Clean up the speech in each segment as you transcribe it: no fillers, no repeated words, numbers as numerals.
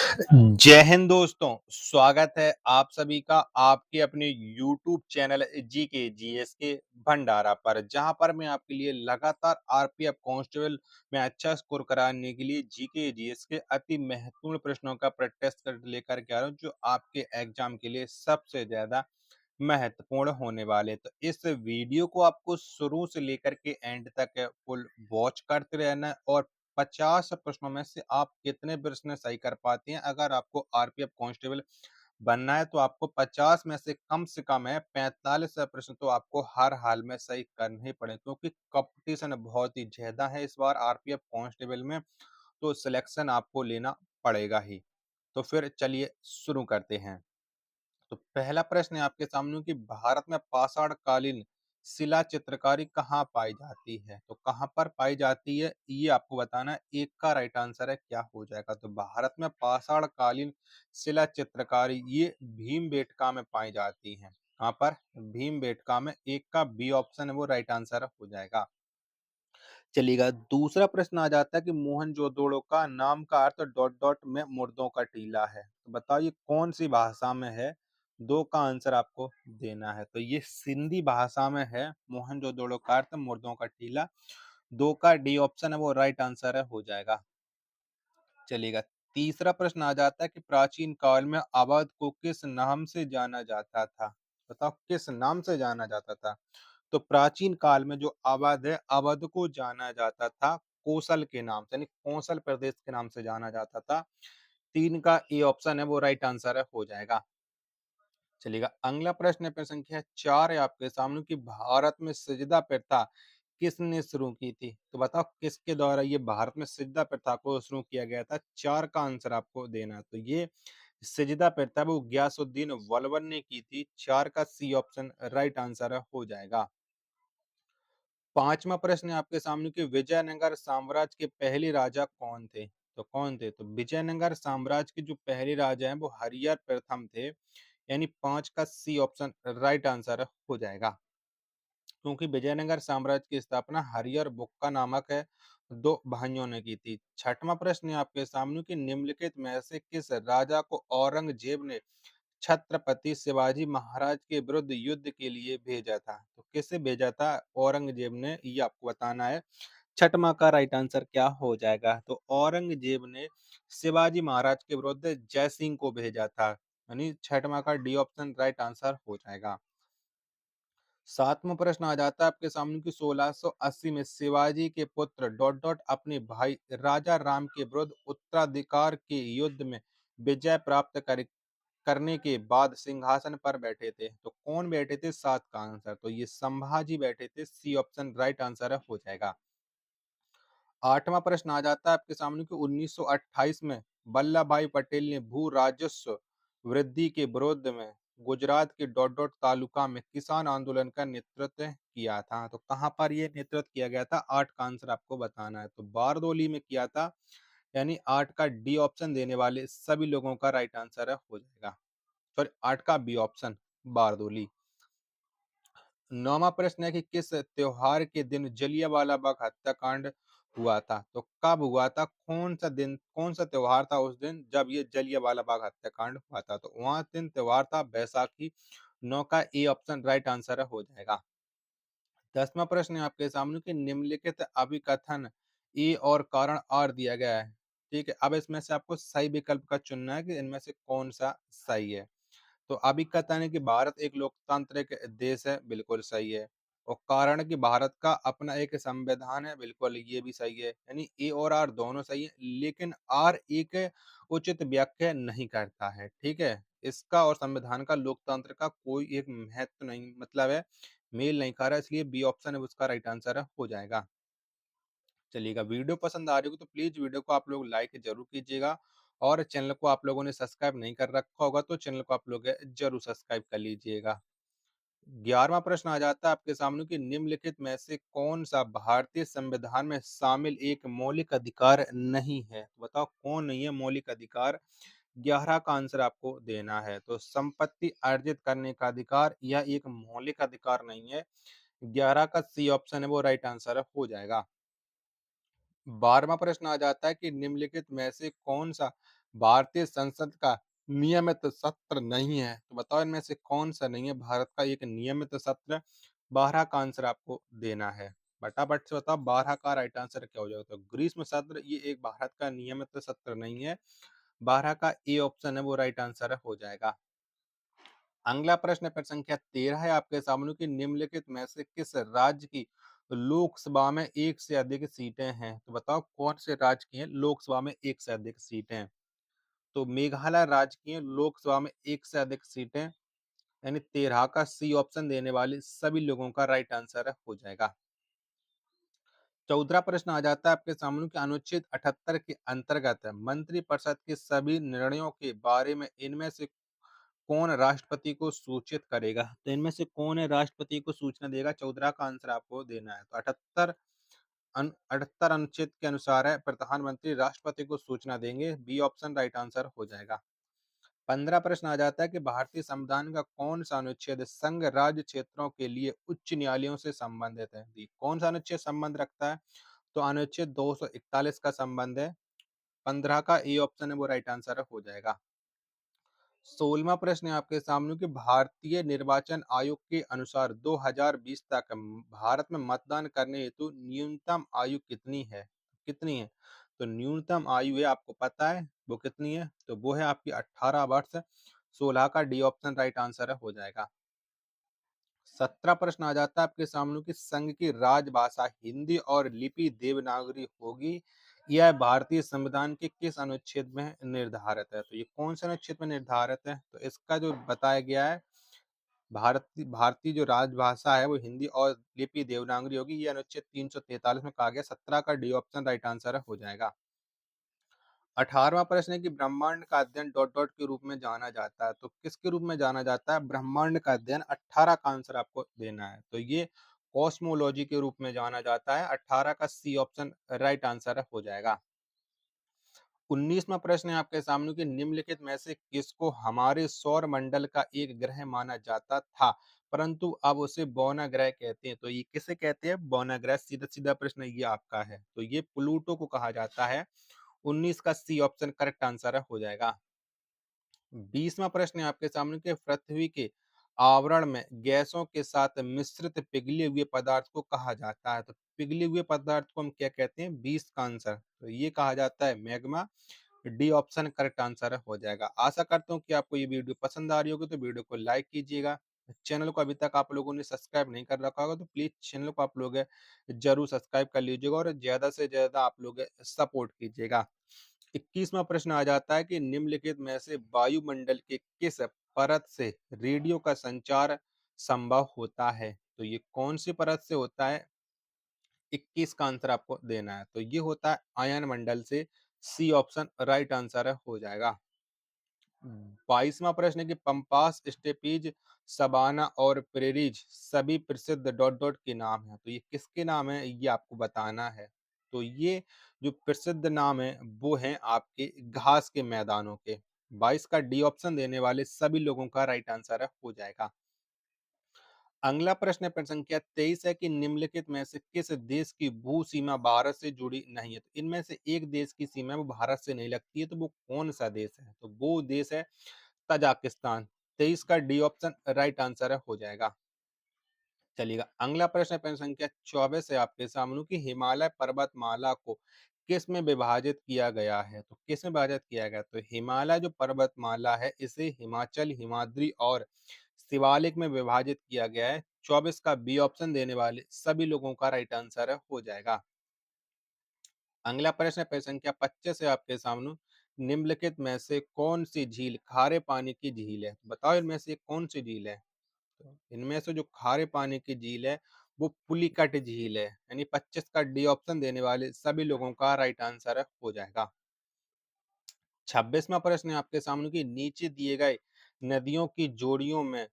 जय हिंद दोस्तों, स्वागत है आप सभी का आपके अपने यूट्यूब चैनल जी के जीएस के भंडारा पर, जहां पर मैं आपके लिए लगातार आरपीएफ कांस्टेबल में अच्छा स्कोर कराने के लिए जी के जीएस के अति महत्वपूर्ण प्रश्नों का टेस्ट कर लेकर के आ रहा हूं, जो आपके एग्जाम के लिए सबसे ज्यादा महत्वपूर्ण होने वाले। तो इस वीडियो को आपको शुरू से लेकर के एंड तक फुल वॉच करते रहना है और 50 प्रश्नों में से आप कितने प्रश्न सही कर पाते हैं। अगर आपको आरपीएफ कांस्टेबल बनना है तो आपको 50 में से कम है 45 प्रश्न तो आपको हर हाल में सही करने ही पड़े, क्योंकि कंपटीशन बहुत ही ज्यादा है इस बार आरपीएफ कांस्टेबल में। तो सिलेक्शन आपको लेना पड़ेगा ही। तो फिर चलिए शुरू करते हैं। तो पहला प्रश्न है आपके सामने कि भारत में पाषाण कालीन शिला चित्रकारी कहाँ पाई जाती है। तो कहाँ पर पाई जाती है ये आपको बताना है। एक का राइट आंसर है क्या हो जाएगा। तो भारत में पाषाण कालीन शिला चित्रकारी ये भीमबेटका में पाई जाती है। यहाँ पर भीमबेटका में एक का बी ऑप्शन है वो राइट आंसर हो जाएगा। चलिएगा दूसरा प्रश्न आ जाता है कि मोहनजोदड़ो का नाम का अर्थ डॉट डॉट में मुर्दों का टीला है। तो बताइए कौन सी भाषा में है। दो का आंसर आपको देना है। तो ये सिंधी भाषा में है मोहनजोदड़ो का अर्थ मुर्दों का टीला। दो का डी ऑप्शन है वो राइट आंसर है हो जाएगा। चलिएगा तीसरा प्रश्न आ जाता है कि प्राचीन काल में अवध को किस नाम से जाना जाता था। बताओ किस नाम से जाना जाता था। तो प्राचीन काल में जो अवध है अवध को जाना जाता था कोसल के नाम से, यानी कोसल प्रदेश के नाम से जाना जाता था। तीन का ए ऑप्शन है वो राइट आंसर है हो जाएगा। चलिएगा अगला प्रश्न है प्रश्न संख्या 4 है आपके सामने कि भारत में सजदा प्रथा किसने शुरू की थी। तो बताओ किसके द्वारा ये भारत में सजदा प्रथा को शुरू किया गया था। चार का आंसर आपको देना है। तो ये सजदा प्रथा वो गयासुद्दीन वलवन ने की थी। चार का सी ऑप्शन राइट आंसर है हो जाएगा। पांचवा प्रश्न है आपके सामने कि विजयनगर साम्राज्य के पहले राजा कौन थे। तो कौन थे। तो विजयनगर साम्राज्य के जो पहले राजा हैं वो हरिहर प्रथम थे। यानी पांच का सी ऑप्शन राइट आंसर हो जाएगा, क्योंकि विजयनगर साम्राज्य की स्थापना हरिहर बुक्का नामक है दो भाइयों ने की थी। छठवां प्रश्न है आपके सामने कि निम्नलिखित में से किस राजा को औरंगजेब ने छत्रपति शिवाजी महाराज के विरुद्ध युद्ध के लिए भेजा था। तो किसे भेजा था औरंगजेब ने ये आपको बताना है। छठवां का राइट आंसर क्या हो जाएगा। तो औरंगजेब ने शिवाजी महाराज के विरुद्ध जयसिंह को भेजा था। यानी छठवां का डी ऑप्शन राइट आंसर हो जाएगा। सातवां प्रश्न आ जाता है आपके सामने कि 1680 में शिवाजी के पुत्र डॉट डॉट अपने भाई राजा राम के विरुद्ध उत्तराधिकार के युद्ध में विजय प्राप्त करने के बाद सिंहासन पर बैठे थे। तो कौन बैठे थे। सात का आंसर तो ये संभाजी बैठे थे। सी ऑप्शन राइट आंसर हो जाएगा। आठवां प्रश्न आ जाता है आपके सामने कि 1928 में वल्लभ भाई पटेल ने भू राजस्व वृद्धि के विरोध में गुजरात के डॉट डॉट तालुका में किसान आंदोलन का नेतृत्व किया था। तो कहां पर यह नेतृत्व किया गया था। आठ का आंसर आपको बताना है। तो बारदोली में किया था। यानी आठ का डी ऑप्शन देने वाले सभी लोगों का राइट आंसर हो जाएगा। सॉरी आठ का बी ऑप्शन बारदोली। नौवां प्रश्न है कि किस त्योहार के दिन जलियांवाला बाग हत्याकांड हुआ था। तो कब हुआ था। कौन सा दिन कौन सा त्योहार था उस दिन जब ये जलियांवाला बाग हत्याकांड हुआ था। तो वहां दिन त्योहार था बैसाखी। नौ का ए ऑप्शन राइट आंसर हो जाएगा। दसवां प्रश्न है आपके सामने कि निम्नलिखित अभिकथन ए और कारण आर दिया गया है। ठीक है, अब इसमें से आपको सही विकल्प का चुनना है कि इनमें से कौन सा सही है। तो अभी कहता है कि भारत एक लोकतांत्रिक देश है, बिल्कुल सही है। और कारण कि भारत का अपना एक संविधान है, बिल्कुल ये भी सही है। यानी ए और आर दोनों सही है, लेकिन आर एक उचित व्याख्या नहीं करता है। ठीक है, इसका और संविधान का लोकतंत्र का कोई एक महत्व नहीं, मतलब है मेल नहीं खा रहा, इसलिए बी ऑप्शन है उसका राइट आंसर हो जाएगा। चलिएगा वीडियो पसंद आ रही हो तो प्लीज वीडियो को आप लोग लाइक जरूर कीजिएगा, और चैनल को आप लोगों ने सब्सक्राइब नहीं कर रखा होगा तो चैनल को आप लोग जरूर सब्सक्राइब कर लीजिएगा। 11वां प्रश्न आ जाता है आपके सामने कि निम्नलिखित में से कौन सा भारतीय संविधान में शामिल एक मौलिक अधिकार नहीं है। तो बताओ कौन नहीं है मौलिक अधिकार। 11 का आंसर आपको देना है। तो संपत्ति अर्जित करने का अधिकार यह एक मौलिक अधिकार नहीं है। 11 का सी ऑप्शन है वो राइट आंसर हो जाएगा। 12वां प्रश्न आ जाता है कि निम्नलिखित में से कौन सा भारतीय संसद का नियमित सत्र नहीं है। तो बताओ इनमें से कौन-सा नहीं है भारत का एक नियमित सत्र? 12 का आंसर आपको देना है। फटाफट से बताओ 12 का राइट आंसर क्या हो जाएगा? तो ग्रीष्म सत्र ये एक भारत का नियमित सत्र नहीं है। 12 का ए ऑप्शन है वो राइट आंसर हो जाएगा। अगला प्रश्न पर संख्या 13 है आपके सामने कि निम्नलिखित में से किस राज्य की लोकसभा में एक से अधिक सीटें हैं? तो बताओ कौन से राज्य की हैं लोकसभा में एक से अधिक सीटें? तो मेघालय राज्य की हैं लोकसभा में एक से अधिक सीटें, यानी 13 का सी ऑप्शन देने वाले सभी लोगों का राइट आंसर हो जाएगा। 14 प्रश्न आ जाता है आपके सामने कि अनुच्छेद 78 के अंतर्गत मंत्रिपरिषद के सभी निर्णयों के बारे में इनमें से कौन राष्ट्रपति को सूचित करेगा? तो इनमें से कौन है राष्ट्रपति को सूचना देगा? 14 का आंसर आपको देना है। तो 78 अनुच्छेद के अनुसार है प्रधानमंत्री राष्ट्रपति को सूचना देंगे। बी ऑप्शन राइट आंसर हो जाएगा। 15 प्रश्न आ जाता है कि भारतीय संविधान का कौन सा अनुच्छेद संघ राज्य क्षेत्रों के लिए उच्च न्यायालयों से संबंधित है? कौन सा अनुच्छेद संबंध रखता है? तो अनुच्छेद 241 का संबंध है। 15 का ए ऑप्शन है वो राइट आंसर हो जाएगा। 16वां प्रश्न है आपके सामने कि भारतीय निर्वाचन आयोग के अनुसार 2020 तक भारत में मतदान करने हेतु न्यूनतम आयु कितनी है? कितनी है? तो न्यूनतम आयु है आपको पता है वो कितनी है? तो वो है आपकी 18 वर्ष। 16 का डी ऑप्शन राइट आंसर हो जाएगा। 17 प्रश्न आ जाता है आपके सामने कि संघ की राजभाषा हिंदी और लिपि देवनागरी होगी। यह भारतीय संविधान के किस अनुच्छेद में निर्धारित है? तो ये कौन से अनुच्छेद में निर्धारित है? तो इसका जो बताया गया है भारतीय भारतीय जो राजभाषा है वो हिंदी और लिपि देवनागरी होगी। ये अनुच्छेद 343 में कहा गया। 17 का डी ऑप्शन राइट आंसर हो जाएगा। 18वां प्रश्न है कि ब्रह्मांड का अध्ययन डॉट डॉट के रूप में जाना जाता है। तो किसके रूप में जाना जाता है ब्रह्मांड का अध्ययन? 18 का आंसर आपको देना है। तो ये कॉस्मोलॉजी के रूप में जाना जाता है। 18 का सी ऑप्शन राइट आंसर हो जाएगा। 19वां प्रश्न है आपके सामने कि निम्नलिखित में से किसको हमारे सौर मंडल का एक ग्रह माना जाता था, परंतु अब उसे बौना ग्रह कहते हैं? तो ये किसे कहते हैं? बौना ग्रह। सीधा सीधा प्रश्न ये आपका है। तो ये प्लूटो को कहा जाता है। 19 का सी ऑप्शन करेक्ट आंसर हो जाएगा। 20वां प्रश्न है आपके सामने कि पृथ्वी के आवरण में गैसों के साथ मिश्रित पिघले हुए पदार्थ को कहा जाता है? तो पिघले हुए पदार्थ को हम क्या कहते हैं? 20 का आंसर तो ये कहा जाता है magma. D option correct answer हो जाएगा। आशा करता हूँ कि आपको ये वीडियो पसंद आ रही होगी, तो वीडियो को लाइक कीजिएगा। चैनल को अभी तक आप लोगों ने सब्सक्राइब नहीं कर रखा होगा तो प्लीज चैनल को आप लोग जरूर सब्सक्राइब कर लीजिएगा और ज्यादा से ज्यादा आप लोग सपोर्ट कीजिएगा। 21वां प्रश्न आ जाता है कि निम्नलिखित में से वायुमंडल के किस परत से रेडियो का संचार संभव होता है? तो ये कौन सी परत से होता है? 21 का आंसर आपको देना है। तो ये होता है आयन मंडल से। सी ऑप्शन राइट आंसर हो जाएगा। 22वां प्रश्न है कि पंपास, स्टेपीज, सबाना और प्रेरीज सभी प्रसिद्ध डॉट डॉट के नाम है। तो ये किसके नाम है ये आपको बताना है। तो ये जो प्रसिद्ध नाम है वो हैं आपके घास के मैदानों के। 22 का डी ऑप्शन देने वाले सभी लोगों का राइट आंसर हो जाएगा। अगला प्रश्न पर संख्या 23 है कि निम्नलिखित में से किस देश की भू सीमा भारत से जुड़ी नहीं है? तो इनमें से एक देश की सीमा वो भारत से नहीं लगती है। तो वो कौन सा देश है? तो वो देश है तजाकिस्तान। 23 का डी ऑप्शन राइट आंसर हो जाएगा। चलिएगा अगला प्रश्न है संख्या 24 है आपके सामने कि हिमालय पर्वतमाला को किस में विभाजित किया गया है? तो किस में विभाजित किया गया? तो हिमालय जो पर्वतमाला है इसे हिमाचल, हिमाद्री और शिवालिक में विभाजित किया गया है। 24 का बी ऑप्शन देने वाले सभी लोगों का राइट आंसर हो जाएगा। अगला प्रश्न है संख्या 25 है आपके सामने निम्नलिखित में से कौन सी झील खारे पानी की झील है? बताओ इनमें से कौन सी झील है? तो इनमें से जो खारे पानी की झील है वो पुलिकट झील है। यानी 25 का डी ऑप्शन देने वाले सभी लोगों का राइट आंसर हो जाएगा। 26वां प्रश्न है आपके सामने कि नीचे दिए गए नदियों की जोड़ियों में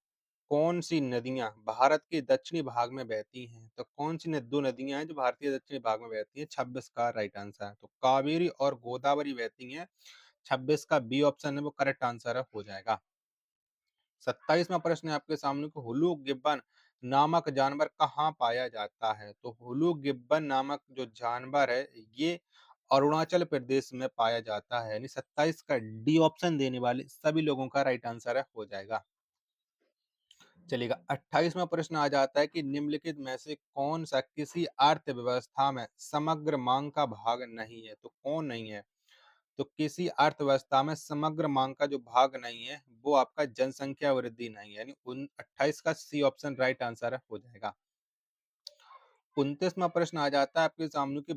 कौन सी नदियां भारत के दक्षिणी भाग में बहती हैं? तो कौन सी दो नदियां हैं जो भारतीय दक्षिणी भाग में बहती हैं? 26 का राइट आंसर है। तो कावेरी और गोदावरी बहती हैं। 26 का बी ऑप्शन है वो करेक्ट आंसर हो जाएगा। 27वां प्रश्न है आपके सामने को हुलू गिब्बन नामक जानवर कहाँ पाया जाता है? तो हुलू गिब्बन नामक जो जानवर है ये अरुणाचल प्रदेश में पाया जाता है। यानी 27 का डी ऑप्शन देने वाले सभी लोगों का राइट आंसर हो जाएगा। चलिएगा 28वां प्रश्न आ जाता है कि निम्नलिखित में से कौन सा किसी अर्थव्यवस्था में समग्र मांग का भाग नहीं है? तो कौन नहीं है? तो किसी अर्थव्यवस्था में समग्र मांग का जो भाग नहीं है, वो आपका जनसंख्या वृद्धि नहीं है। यानी उन 28 का सी ऑप्शन राइट आंसर हो जाएगा। 29वां प्रश्न आ जाता है आपके सामने कि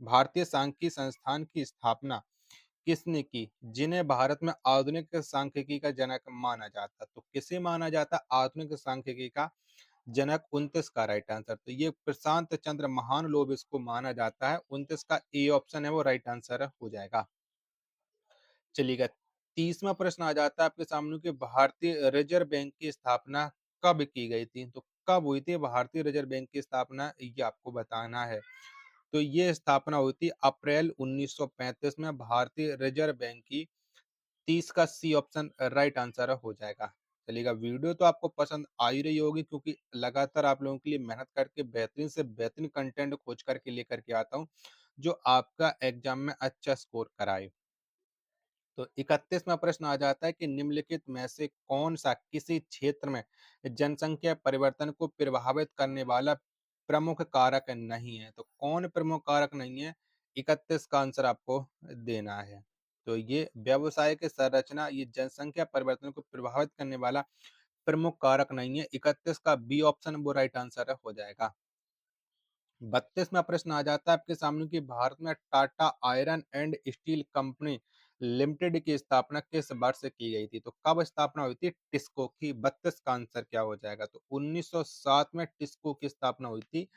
भारतीय सांख्यिकी संस्थान की स्थापना किसने की, जिन्हें भारत में आधुनिक सांख्यिकी का जनक माना जाता? तो किसे माना जाता आधुनिक सांख्यिकी का जनक? 29 का राइट आंसर, तो ये प्रशांत चंद्र महानलोब इसको माना जाता है। 29 का ए ऑप्शन है वो राइट आंसर हो जाएगा। चलिएगा 30वां प्रश्न आ जाता है आपके सामने कि भारतीय रिजर्व बैंक की स्थापना कब की गई थी? तो कब हुई थी भारतीय रिजर्व बैंक की स्थापना, ये आपको बताना है। तो ये स्थापना हुई थी अप्रैल 1935 में भारतीय रिजर्व बैंक की। 30 का सी ऑप्शन राइट आंसर हो जाएगा। चलिएगा वीडियो तो आपको पसंद आ ही रही होगी, क्योंकि लगातार आप लोगों के लिए मेहनत करके बेहतरीन से बेहतरीन कंटेंट खोज करके लेकर के आता हूँ, जो आपका एग्जाम में अच्छा स्कोर कराए। तो 31वां प्रश्न आ जाता है कि निम्नलिखित में से कौन सा किसी क्षेत्र में जनसंख्या परिवर्तन को प्रभावित करने वाला प्रमुख कारक नहीं है? तो कौन प्रमुख कारक नहीं है? 31 का आंसर आपको देना है। तो ये व्यवसाय की संरचना, ये जनसंख्या परिवर्तन को प्रभावित करने वाला प्रमुख कारक नहीं है। 31 का बी ऑप्शन वो राइट आंसर हो जाएगा। 32वां प्रश्न आ जाता है आपके सामने कि भारत में Tata iron and steel company limited की स्थापना किस वर्ष से की गई थी? तो कब स्थापना हुई थी टिस्को की? 32 का आंसर क्या हो जाएगा? तो 1907 में टिस्को की स्थापना हुई थी।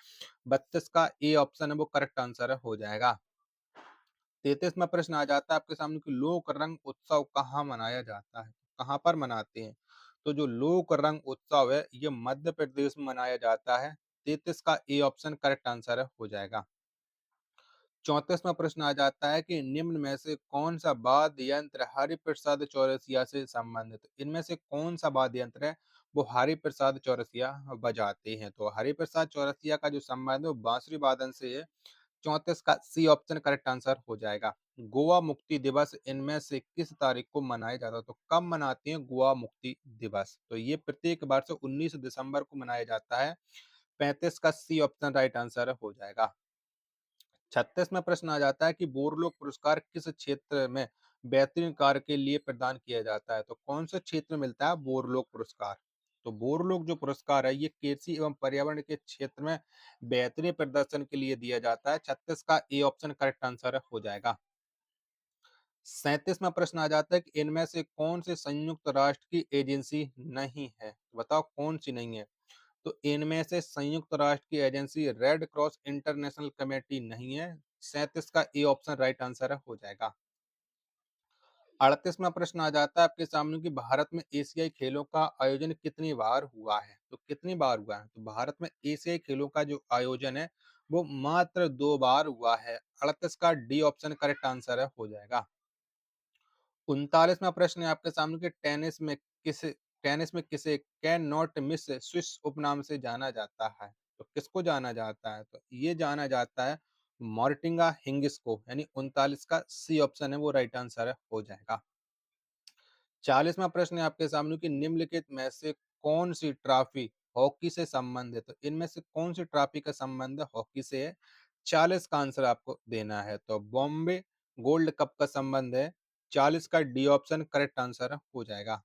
32 का ए ऑप्शन है वो करेक्ट आंसर हो जाएगा। 33वां प्रश्न आ जाता है आपके सामने कि लोक रंग उत्सव कहाँ मनाया जाता है? कहाँ पर मनाते हैं? तो जो लोक रंग उत्सव है ये मध्य प्रदेश में मनाया जाता है। 33 का ए ऑप्शन करेक्ट आंसर हो जाएगा। 34वां प्रश्न आ जाता है कि निम्न में से कौन सा वाद्य यंत्र हरिप्रसाद चौरसिया से संबंधित? इनमें से कौन सा वाद्य यंत्र है वो हरिप्रसाद चौरसिया बजाते हैं? तो हरिप्रसाद चौरसिया का जो संबंध है वो बांसुरी वादन से है। 34 का सी ऑप्शन करेक्ट आंसर हो जाएगा। गोवा मुक्ति दिवस इनमें से किस तारीख को मनाया जाता है? तो कब मनाते हैं गोवा मुक्ति दिवस? तो ये प्रत्येक वर्ष 19 दिसंबर को मनाया जाता है। 35 का सी ऑप्शन राइट आंसर हो जाएगा। 36वां प्रश्न आ जाता है कि बोरलोग पुरस्कार किस क्षेत्र में बेहतरीन कार्य के लिए प्रदान किया जाता है? तो कौन से क्षेत्र में मिलता है बोरलोग पुरस्कार? तो बोरलोग जो पुरस्कार है ये कृषि एवं पर्यावरण के क्षेत्र में बेहतरीन प्रदर्शन के लिए दिया जाता है। 36 का ए ऑप्शन करेक्ट आंसर हो जाएगा। 37वां प्रश्न आ जाता है कि इनमें से कौन से संयुक्त राष्ट्र की एजेंसी नहीं है? बताओ कौन सी नहीं है? तो इनमें से संयुक्त राष्ट्र की agency red cross international committee नहीं है। 37 का ए ऑप्शन राइट आंसर हो जाएगा। 38वां प्रश्न आ जाता है आपके सामने कि भारत में एशियाई खेलों का आयोजन कितनी बार हुआ है? तो कितनी बार हुआ है? तो भारत में एशियाई खेलों का जो आयोजन है वो मात्र 2 बार हुआ है। 38 का डी ऑप्शन करेक्ट आंसर हो जाएगा। 39वां प्रश्न है आपके सामने कि टेनिस में किसे कैन नॉट मिस स्विस उपनाम से जाना जाता है? तो किसको जाना जाता है? तो ये जाना जाता है मार्टिना हिंगिस को। यानी 39 का सी ऑप्शन है वो राइट आंसर हो जाएगा। 40वां प्रश्न है आपके सामने कि निम्नलिखित में से कौन सी ट्रॉफी हॉकी से संबंधित है? तो इनमें से कौन सी ट्रॉफी का संबंध हॉकी से है? 40 का आंसर आपको देना है। तो बॉम्बे गोल्ड कप का संबंध है। 40 का डी ऑप्शन करेक्ट आंसर हो जाएगा।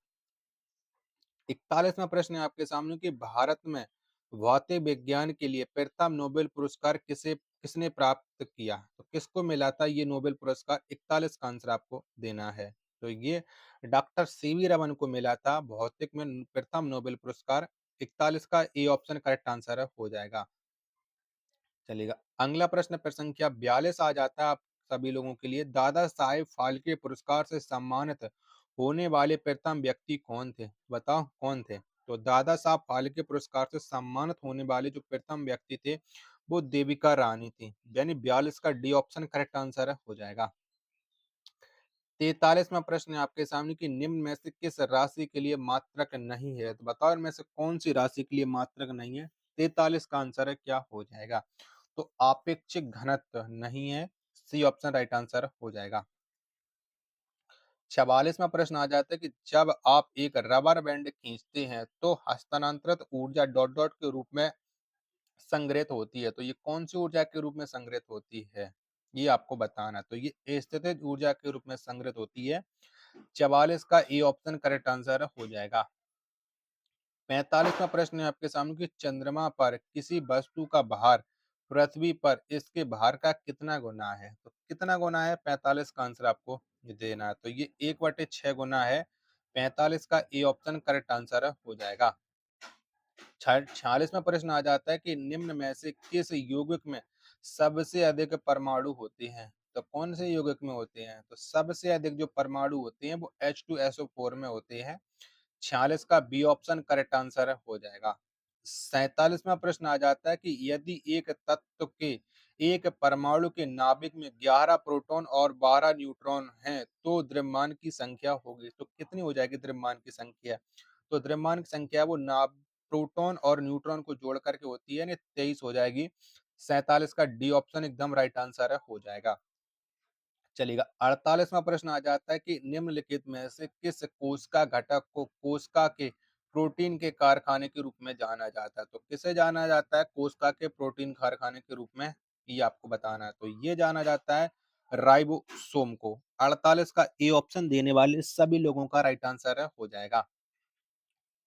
41वां प्रश्न है आपके सामने कि भारत में भौतिक विज्ञान के लिए प्रथम नोबेल पुरस्कार किसने प्राप्त किया? तो किसको मिला था ये नोबेल पुरस्कार? 41 का आंसर आपको देना है। तो ये डॉक्टर सीवी रमन को मिला था भौतिक में प्रथम नोबेल पुरस्कार। 41 का ए ऑप्शन करेक्ट आंसर हो जाएगा। चलिएगा अगला प्रश्न पर संख्या 42 आ जाता है आप सभी लोगों के लिए। दादा साहेब फाल्के पुरस्कार से सम्मानित होने वाले प्रथम व्यक्ति कौन थे? बताओ कौन थे? तो दादा साहब फाल्के पुरस्कार से सम्मानित होने वाले जो प्रथम व्यक्ति थे वो देविका रानी थी। यानी 42 का डी ऑप्शन करेक्ट आंसर हो जाएगा। 43वां प्रश्न है आपके सामने कि निम्न में से किस राशि के लिए मात्रक नहीं है? तो बताओ इनमें से कौन सी राशि के लिए मात्रक नहीं है? 43 का आंसर है क्या हो जाएगा? तो आपेक्षिक घनत्व नहीं है, सी ऑप्शन राइट आंसर हो जाएगा। 44वां प्रश्न आ जाता है कि जब आप एक रबर बैंड खींचते हैं तो हस्तांतरित ऊर्जा डॉट डॉट के रूप में संग्रहित होती है। तो ये कौन-सी ऊर्जा के रूप में संग्रहित होती है? ये आपको बताना है। तो ये स्थितिज ऊर्जा के रूप में संग्रहित होती है। 44 का ए ऑप्शन करेक्ट आंसर हो जाएगा। 45वां प्रश्न है आपके सामने कि चंद्रमा पर किसी वस्तु का भार पृथ्वी पर इसके भार का कितना गुना है? तो कितना गुना है 45 का आंसर आपको देना है। तो ये 1/6 गुना है। 45 का ए ऑप्शन करेक्ट आंसर हो जाएगा। 46वां प्रश्न आ जाता है कि निम्न में से किस यौगिक में सबसे अधिक परमाणु होते हैं? तो कौन से यौगिक में होते हैं? तो सबसे अधिक जो परमाणु होते हैं वो H2SO4 में होते हैं। 46 का बी ऑप्शन करेक्ट आंसर हो जाएगा। 47वां प्रश्न आ जाता है कि यदि एक तत्व के एक परमाणु के नाभिक में 11 प्रोटॉन और 12 न्यूट्रॉन हैं, तो द्रव्यमान की संख्या होगी। तो कितनी हो जाएगी द्रव्यमान की संख्या? तो द्रव्यमान की संख्या वो ना प्रोटॉन और न्यूट्रॉन को जोड़ करके होती है, यानी 23 हो जाएगी। 47 का डी ऑप्शन एकदम राइट आंसर हो जाएगा। चलिएगा 48वां प्रश्न आ जाता है कि निम्नलिखित में से किस कोशिका घटक को कोशिका के प्रोटीन के कारखाने के रूप में जाना जाता है? तो किसे जाना जाता है कोशिका के प्रोटीन कारखाने के रूप में? ये आपको बताना है। तो ये जाना जाता है राइबोसोम को। 48 का ए ऑप्शन देने वाले सभी लोगों का राइट आंसर हो जाएगा।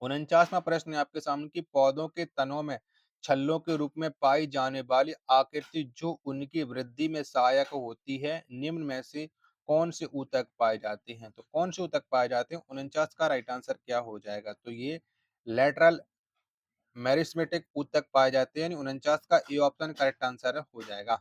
49वां प्रश्न है आपके सामने कि पौधों के तनों में छल्लों के रूप में पाई जाने वाली आकृति जो उनकी वृद्धि में सहायक होती है, निम्न में से कौन से ऊतक पाए जाते हैं? तो कौन से ऊतक पाए जाते हैं? 49 का राइट आंसर क्या हो जाएगा? तो ये लेटरल मेरिस्टेमेटिक ऊतक पाए जाते हैं, यानी 49 का ए ऑप्शन करेक्ट आंसर हो जाएगा।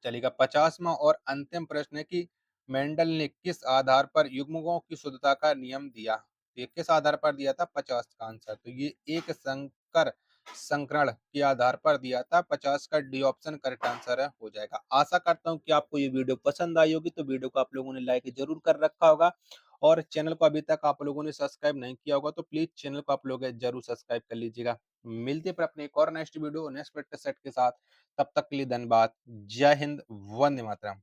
चलेगा 50वां और अंतिम प्रश्न है कि मेंडल ने किस आधार पर युग्मकों की शुद्धता का नियम दिया? ये किस आधार पर दिया था? 50 का आंसर। तो ये एक संकर संकरण के आधार पर दिया था। 50 का डी ऑप्शन करेक्ट आंसर हो जाएगा। आशा करता हूँ कि आपको ये वीडियो पसंद आई होगी, तो वीडियो को आप लोगों ने लाइक जरूर कर रखा होगा और चैनल को अभी तक आप लोगों ने सब्सक्राइब नहीं किया होगा तो प्लीज चैनल को आप लोग जरूर सब्सक्राइब कर लीजिएगा। मिलते हैं फिर अपने एक और नेक्स्ट वीडियो नेक्स्ट सेट के साथ। तब तक के लिए धन्यवाद। जय हिंद, वंदे मातरम।